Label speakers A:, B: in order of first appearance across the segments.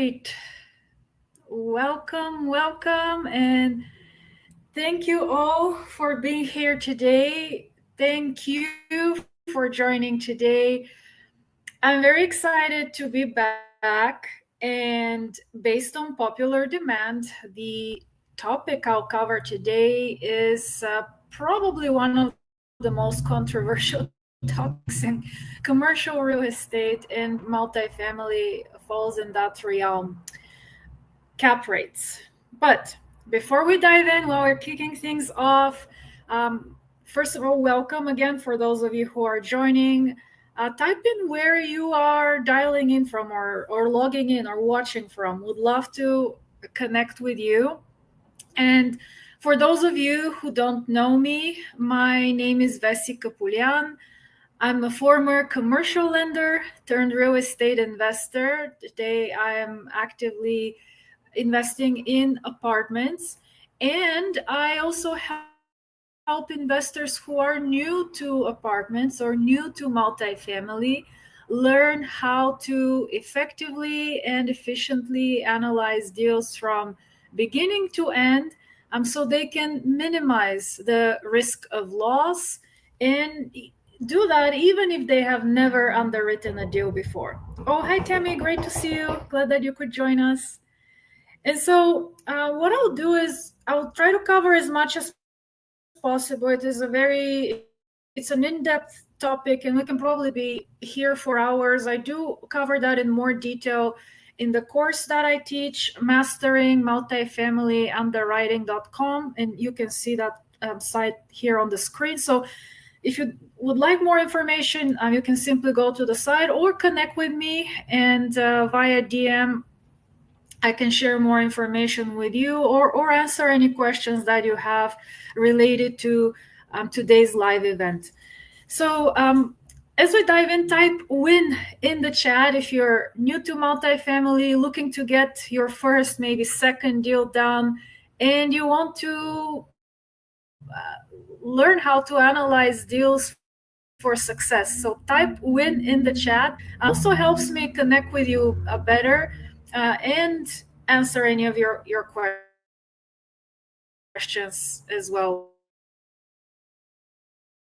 A: right. Welcome, and thank you all for being here today. Thank you for joining today. I'm very excited to be back, and based on popular demand, the topic I'll cover today is probably one of the most controversial topics in commercial real estate, and multifamily falls in that realm: cap rates. But before we dive in, while we're kicking things off, first of all, welcome again for those of you who are joining. Type in where you are dialing in from, or logging in or watching from. Would love to connect with you. And for those of you who don't know me, my name is Vessi Kapulian. I'm a former commercial lender turned real estate investor. Today, I am actively investing in apartments, and I also help investors who are new to apartments or new to multifamily learn how to effectively and efficiently analyze deals from beginning to end, so they can minimize the risk of loss and do that even if they have never underwritten a deal before. Oh, hi, Tammy. Great to see you. Glad that you could join us. And so, what I'll do is I'll try to cover as much as possible. It's an in-depth topic, and we can probably be here for hours. I do cover that in more detail in the course that I teach, Mastering Multifamily Underwriting.com, and you can see that site here on the screen. So, if you would like more information, you can simply go to the site or connect with me, and via DM I can share more information with you, or answer any questions that you have related to today's live event. So, as we dive in, type win in the chat if you're new to multifamily, looking to get your first, maybe second deal done, and you want to learn how to analyze deals for success. So, type win in the chat. Also helps me connect with you better and answer any of your questions as well.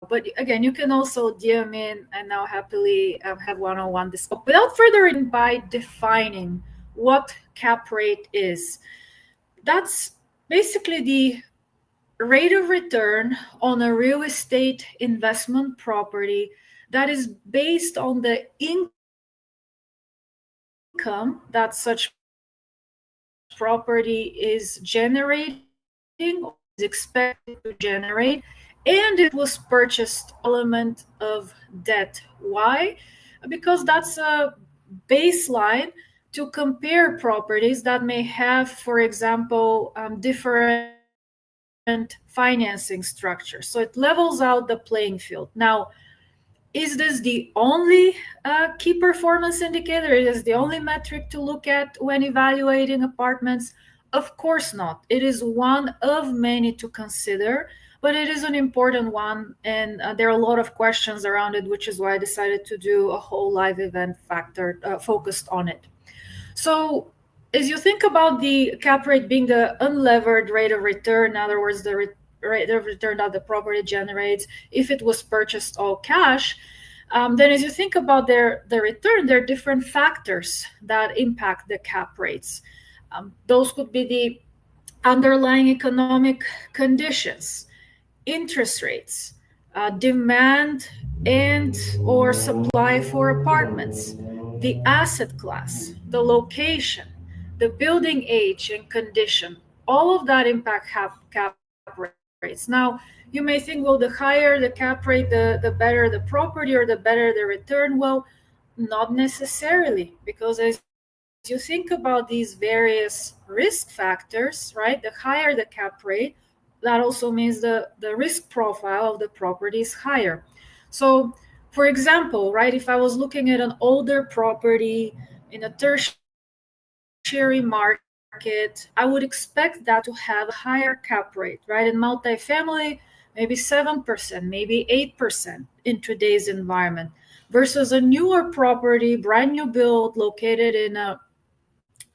A: But again, you can also DM in, and I'll happily have one-on-one discussion. Without further ado, let's begin by defining what cap rate is. That's basically the rate of return on a real estate investment property that is based on the income that such property is generating or is expected to generate, and it was purchased element of debt. Why? Because that's a baseline to compare properties that may have, for example, different financing structures. So it levels out the playing field. Now, is this the only key performance indicator? Is this the only key performance indicator? Is this the only metric to look at when evaluating apartments? Of course not. It is one of many to consider, but it is an important one, and there are a lot of questions around it, which is why I decided to do a whole live event focused on it. So, as you think about the cap rate being the unlevered rate of return, in other words, the rate of return that the property generates if it was purchased all cash, then as you think about the return, there are different factors that impact the cap rates. Those could be the underlying economic conditions, interest rates, demand and or supply for apartments, the asset class, the location, the building age and condition. All of that impact cap rates. Now, you may think, well, the higher the cap rate, the better the property, or the better the return. Well, not necessarily, because as you think about these various risk factors, right, the higher the cap rate, that also means the risk profile of the property is higher. So, for example, right, if I was looking at an older property in a tertiary market, I would expect that to have a higher cap rate, right? In multifamily, maybe 7%, maybe 8% in today's environment, versus a newer property, brand new build located in a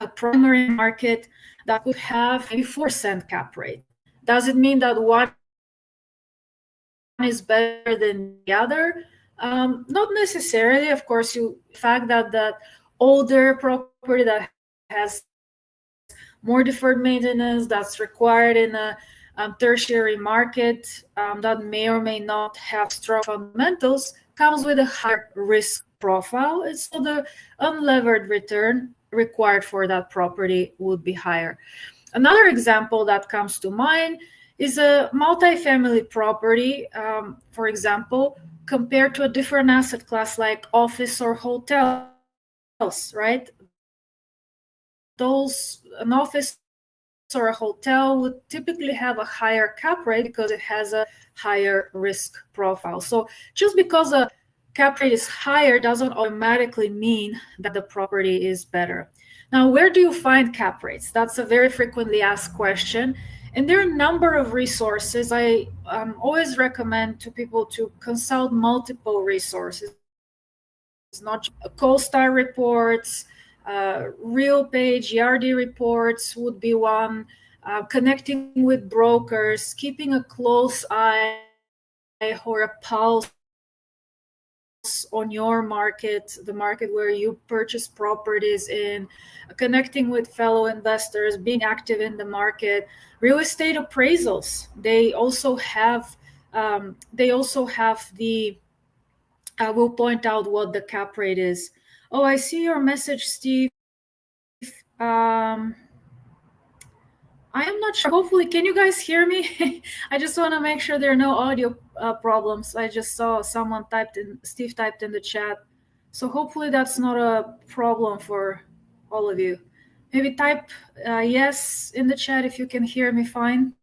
A: primary market that could have maybe 4% cap rate. Does it mean that one is better than the other? Not necessarily. Of course, the fact that that older property that has more deferred maintenance that's required in a tertiary market that may or may not have strong fundamentals comes with a higher risk profile. And so the unlevered return required for that property would be higher. Another example that comes to mind is a multifamily property, for example, compared to a different asset class like office or hotels, right? An office or a hotel would typically have a higher cap rate because it has a higher risk profile. So just because a cap rate is higher doesn't automatically mean that the property is better. Now, where do you find cap rates? That's a very frequently asked question. And there are a number of resources. I always recommend to people to consult multiple resources, not just CoStar reports, RealPage, ERD reports would be one. Connecting with brokers, keeping a close eye or a pulse on your market, the market where you purchase properties in, connecting with fellow investors, being active in the market. Real estate appraisals, they also have the will point out what the cap rate is. Oh, I see your message, Steve. I am not sure. Hopefully, can you guys hear me? I just want to make sure there are no audio problems. I just saw someone Steve typed in the chat. So hopefully that's not a problem for all of you. Maybe type yes in the chat if you can hear me fine.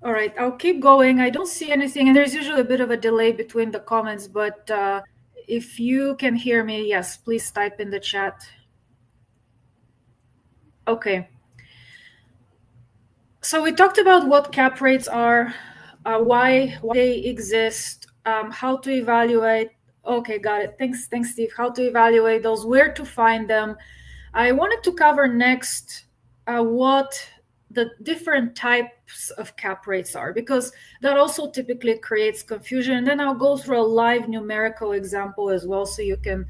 A: All right, I'll keep going. I don't see anything, and there's usually a bit of a delay between the comments, but if you can hear me, yes, please type in the chat. Okay. So we talked about what cap rates are, why they exist, how to evaluate. Okay, got it. Thanks, Steve. How to evaluate those, where to find them. I wanted to cover next what the different types of cap rates are, because that also typically creates confusion. And then I'll go through a live numerical example as well, so you can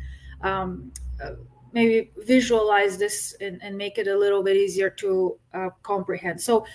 A: maybe visualize this and make it a little bit easier to comprehend. So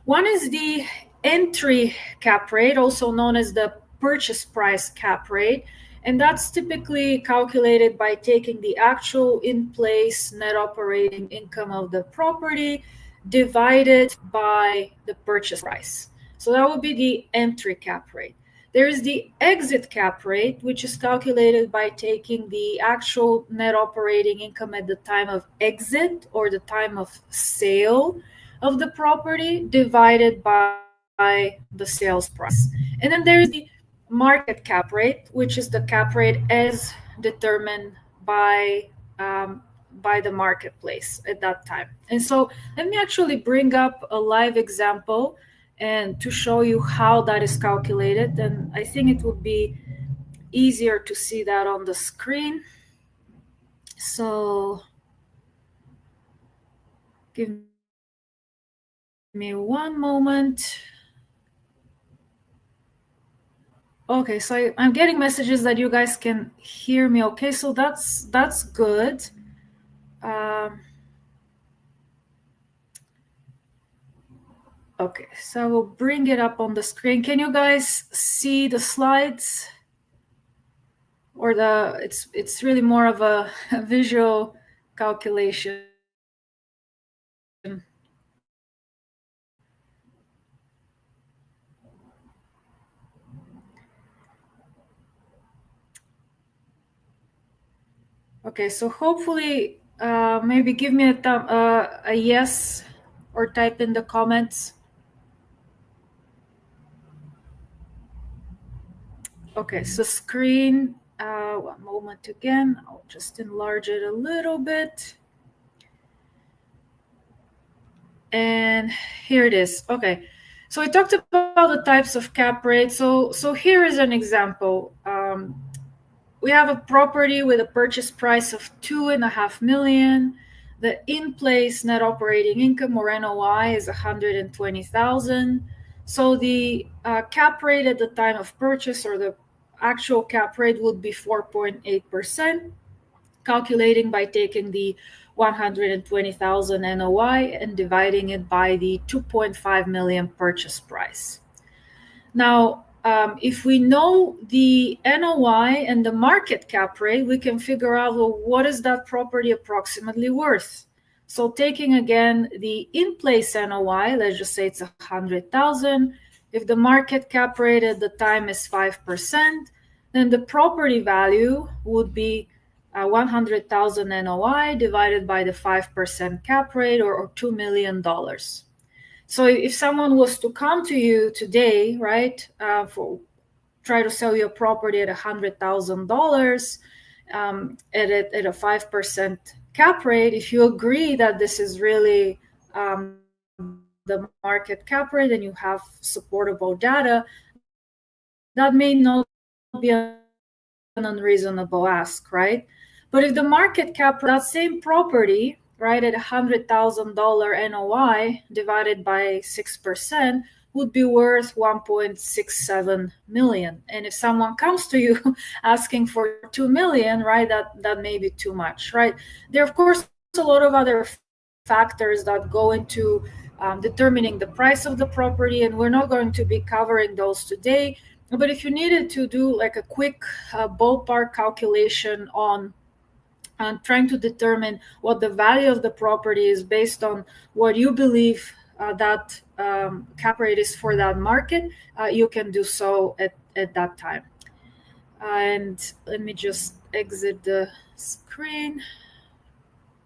A: one is the entry cap rate, also known as the purchase price cap rate. And that's typically calculated by taking the actual in-place net operating income of the property divided by the purchase price. So that would be the entry cap rate. There is the exit cap rate, which is calculated by taking the actual net operating income at the time of exit or the time of sale of the property divided by the sales price. And then there's the market cap rate, which is the cap rate as determined by the marketplace at that time. And so let me actually bring up a live example and to show you how that is calculated. And I think it would be easier to see that on the screen. So give me one moment. Okay, so I'm getting messages that you guys can hear me okay, so that's good. Okay, so I will bring it up on the screen. Can you guys see the slides? Or it's really more of a visual calculation. Okay, so hopefully maybe give me a yes or type in the comments. Okay, so screen, one moment again. I'll just enlarge it a little bit. And here it is. Okay, so we talked about the types of cap rate. So here is an example. we have a property with a purchase price of 2.5 million. The in-place net operating income, or NOI, is 120,000. So the cap rate at the time of purchase, or the actual cap rate, would be 4.8%, calculating by taking the 120,000 NOI and dividing it by the 2.5 million purchase price. Now, if we know the NOI and the market cap rate, we can figure out, well, what is that property approximately worth? So taking again the in-place NOI, let's just say it's 100,000. If the market cap rate at the time is 5%, then the property value would be 100,000 NOI divided by the 5% cap rate, or $2 million. So if someone was to come to you today, right, for try to sell you a property at $100,000 at a 5% cap rate, if you agree that this is really the market cap rate and you have supportable data, that may not be an unreasonable ask, right? But if the market cap rate of that same property, right, at $100,000 NOI divided by 6%, would be worth 1.67 million. And if someone comes to you asking for 2 million, right, that may be too much, right? There are, of course, a lot of other factors that go into determining the price of the property, and we're not going to be covering those today. But if you needed to do like a quick ballpark calculation on trying to determine what the value of the property is based on what you believe that cap rate is for that market, you can do so at that time. And let me just exit the screen.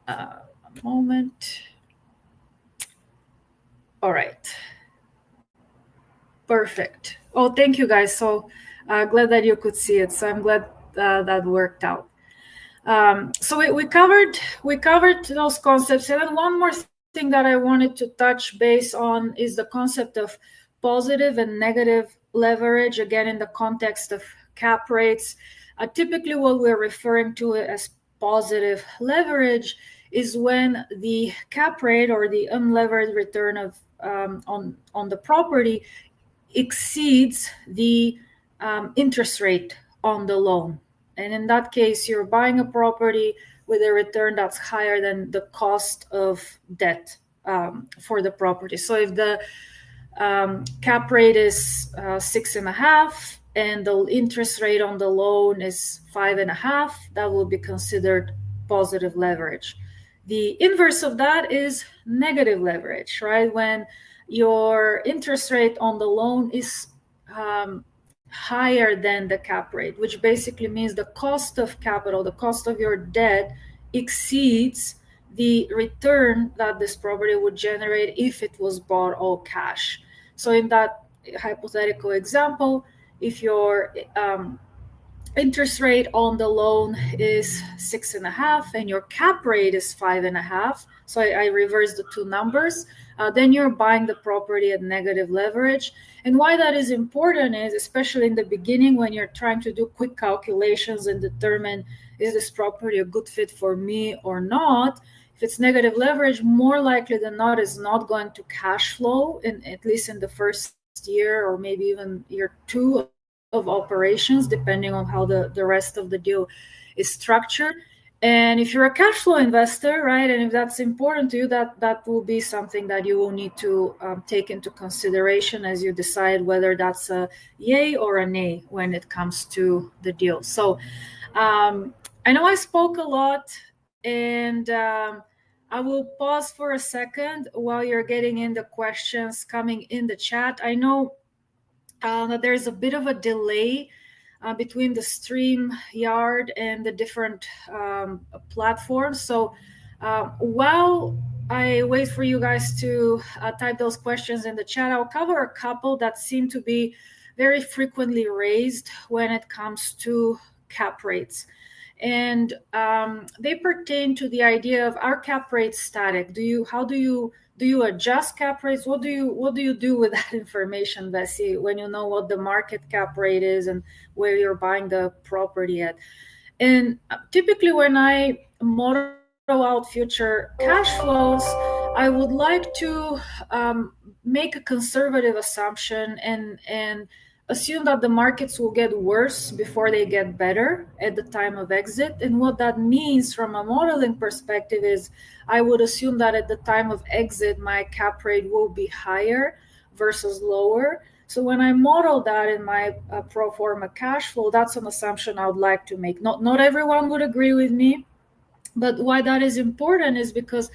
A: A moment. All right. Perfect. Oh, thank you guys. So glad that you could see it. So I'm glad that worked out. So we covered those concepts, and then one more thing that I wanted to touch base on is the concept of positive and negative leverage, again in the context of cap rates. Typically what we're referring to as positive leverage is when the cap rate, or the unlevered return of on the property, exceeds the interest rate on the loan. And in that case, you're buying a property with a return that's higher than the cost of debt for the property. So if the cap rate is 6.5 and the interest rate on the loan is 5.5, that will be considered positive leverage. The inverse of that is negative leverage, right? When your interest rate on the loan is higher than the cap rate, which basically means the cost of capital, the cost of your debt, exceeds the return that this property would generate if it was bought all cash. So in that hypothetical example, if your interest rate on the loan is 6.5 and your cap rate is 5.5, so I reverse the two numbers, then you're buying the property at negative leverage. And why that is important is, especially in the beginning when you're trying to do quick calculations and determine, is this property a good fit for me or not? If it's negative leverage, more likely than not, is not going to cash flow, at least in the first year, or maybe even year two of operations, depending on how the rest of the deal is structured. And if you're a cash flow investor, right, and if that's important to you, that will be something that you will need to take into consideration as you decide whether that's a yay or a nay when it comes to the deal. So I know I spoke a lot, and I will pause for a second while you're getting in the questions coming in the chat. I know that there's a bit of a delay between the StreamYard and the different platforms. So while I wait for you guys to type those questions in the chat, I'll cover a couple that seem to be very frequently raised when it comes to cap rates. And they pertain to the idea of, are cap rates static? How do you Do you adjust cap rates? What do you do with that information, Bessie, when you know what the market cap rate is and where you're buying the property at? And typically, when I model out future cash flows, I would like to make a conservative assumption and assume that the markets will get worse before they get better at the time of exit. And what that means from a modeling perspective is I would assume that at the time of exit, my cap rate will be higher versus lower. So when I model that in my pro forma cash flow, that's an assumption I would like to make. Not everyone would agree with me, but why that is important is because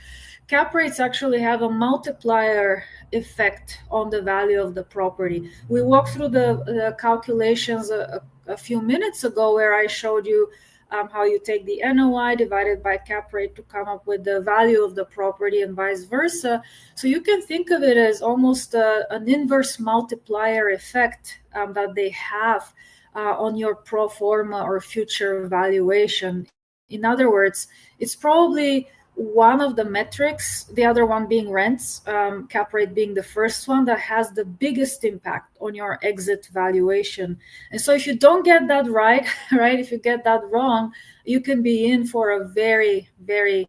A: cap rates actually have a multiplier effect on the value of the property. We walked through the calculations a few minutes ago where I showed you how you take the NOI divided by cap rate to come up with the value of the property and vice versa. So you can think of it as almost an inverse multiplier effect that they have on your pro forma or future valuation. In other words, it's probably one of the metrics, the other one being rents, cap rate being the first one, that has the biggest impact on your exit valuation. And so if you don't get that right, right, if you get that wrong, you can be in for a very, very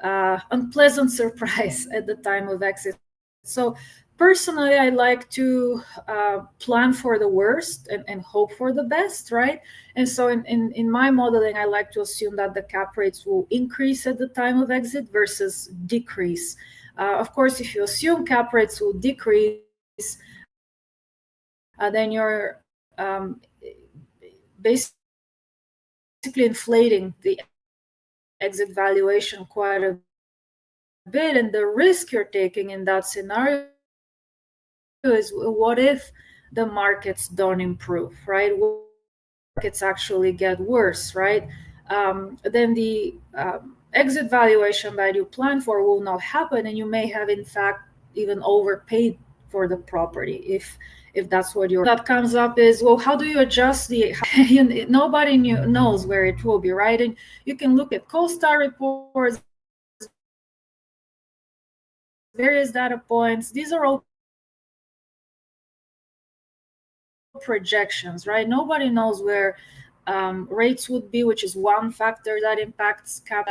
A: unpleasant surprise at the time of exit. So personally, I like to plan for the worst and hope for the best, right? And so in my modeling, I like to assume that the cap rates will increase at the time of exit versus decrease. Of course, if you assume cap rates will decrease, then you're basically inflating the exit valuation quite a bit. And the risk you're taking in that scenario is what if the markets don't improve, right? What if the markets actually get worse, right? Then the exit valuation that you plan for will not happen, and you may have, in fact, even overpaid for the property if that's what you're. That comes up is, well, how do you adjust the? Nobody knows where it will be, right? And you can look at CoStar reports, various data points. These are all projections, right? Nobody knows where rates will be, which is one factor that impacts cap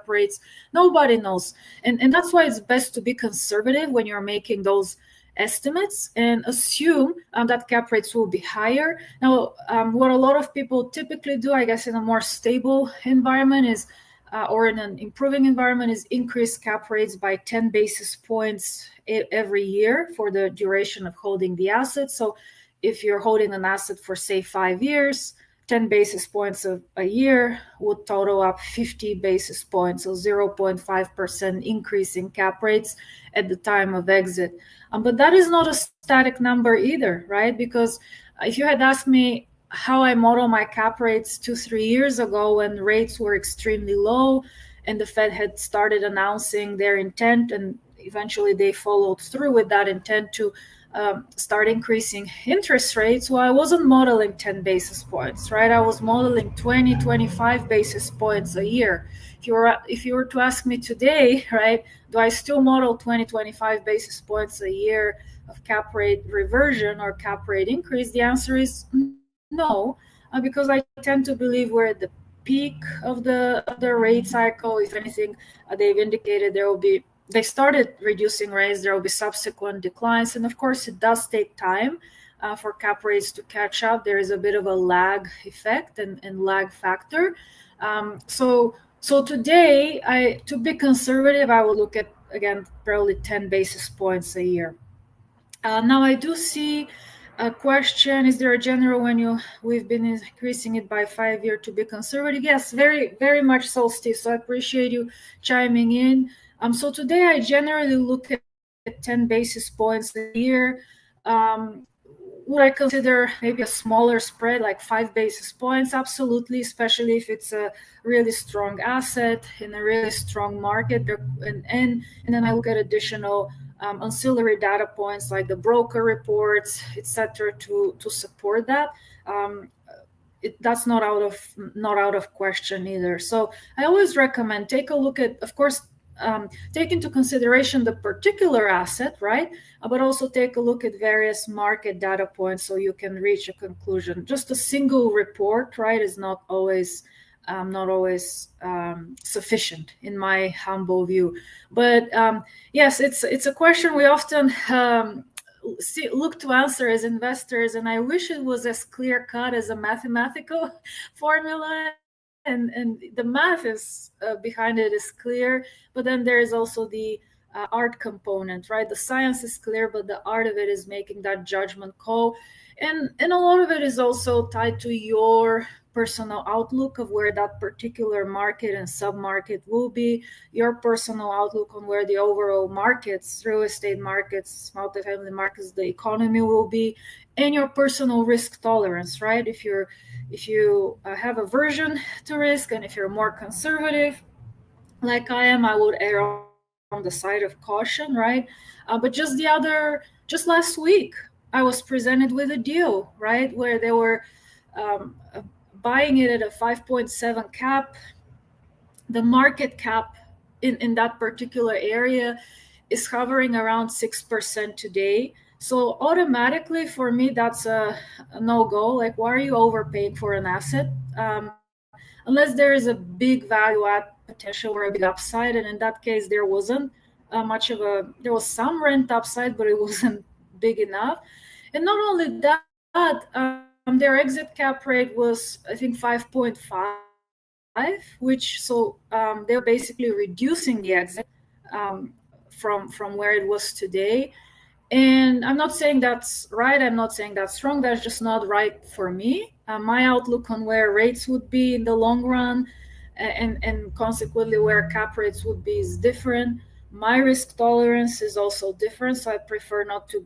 A: rates. Nobody knows. And that's why it's best to be conservative when you're making those estimates and assume that cap rates will be higher. Now, what a lot of people typically do, I guess, in a more stable environment is or in an improving environment, is increase cap rates by 10 basis points every year for the duration of holding the asset. So if you're holding an asset for, say, 5 years, 10 basis points a year would total up 50 basis points, so 0.5% increase in cap rates at the time of exit. But that is not a static number either, right? Because if you had asked me how I model my cap rates 2-3 years ago when rates were extremely low and the Fed had started announcing their intent, and eventually they followed through with that intent to start increasing interest rates, well, I wasn't modeling 10 basis points, right? I was modeling 20, 25 basis points a year. If you were to ask me today, right, do I still model 20, 25 basis points a year of cap rate reversion or cap rate increase? The answer is no, because I tend to believe we're at the peak of the rate cycle. If anything, they've indicated they started reducing rates, there will be subsequent declines. And of course, it does take time for cap rates to catch up. There is a bit of a lag effect and lag factor. So today, to be conservative, I will look at, again, probably 10 basis points a year. Now I do see a question: is there a general when we've been increasing it by 5 years to be conservative? Yes, very, very much so, Steve. So I appreciate you chiming in. So today I generally look at 10 basis points a year. Would I consider maybe a smaller spread, like 5 basis points? Absolutely, especially if it's a really strong asset in a really strong market. And then I look at additional ancillary data points like the broker reports, etc., to support that. That's not out of question either. So I always recommend take a look at, of course, take into consideration the particular asset, right? But also take a look at various market data points so you can reach a conclusion. Just a single report, right, is not always sufficient in my humble view. But yes, it's a question we often look to answer as investors, and I wish it was as clear cut as a mathematical formula. And the math is behind it is clear, but then there is also the art component, right? The science is clear, but the art of it is making that judgment call, and a lot of it is also tied to your personal outlook of where that particular market and sub-market will be, your personal outlook on where the overall markets, real estate markets, multifamily markets, the economy will be, and your personal risk tolerance, right? If you have aversion to risk, and if you're more conservative like I am, I would err on the side of caution, right? But just last week, I was presented with a deal, right, where they were um, buying it at a 5.7 cap. The market cap in that particular area is hovering around 6% today. So automatically for me, that's a no-go. Like, why are you overpaying for an asset? Unless there is a big value add potential or a big upside. And in that case, there wasn't there was some rent upside, but it wasn't big enough. And not only that, their exit cap rate was, I think, 5.5, which, so they were basically reducing the exit um, from where it was today. And I'm not saying that's right. I'm not saying that's wrong. That's just not right for me. My outlook on where rates would be in the long run, and consequently where cap rates would be, is different. My risk tolerance is also different. So I prefer not to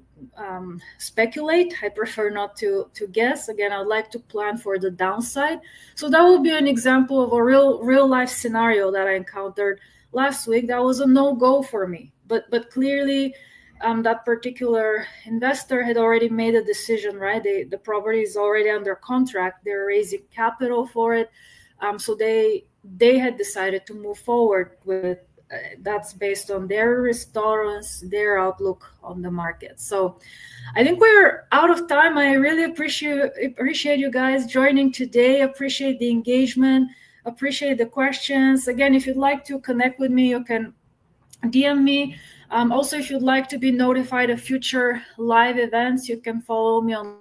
A: speculate. I prefer not to guess. Again, I'd like to plan for the downside. So that would be an example of a real life scenario that I encountered last week. That was a no-go for me. But clearly, that particular investor had already made a decision, right? The property is already under contract. They're raising capital for it. So they had decided to move forward with it. That's based on their risk tolerance, their outlook on the market. So I think we're out of time. I really appreciate you guys joining today. Appreciate the engagement. Appreciate the questions. Again, if you'd like to connect with me, you can DM me. Also, if you'd like to be notified of future live events, you can follow me on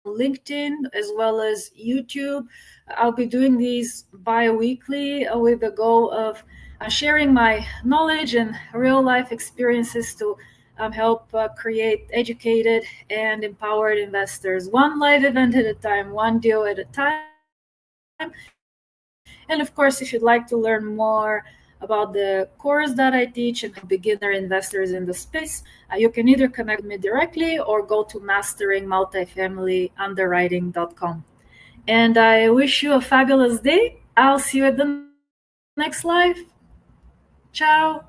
A: LinkedIn as well as YouTube. I'll be doing these bi-weekly with the goal of sharing my knowledge and real life experiences to help create educated and empowered investors, one live event at a time, one deal at a time. And of course, if you'd like to learn more about the course that I teach and help beginner investors in the space, you can either connect with me directly or go to masteringmultifamilyunderwriting.com. And I wish you a fabulous day. I'll see you at the next live. Ciao.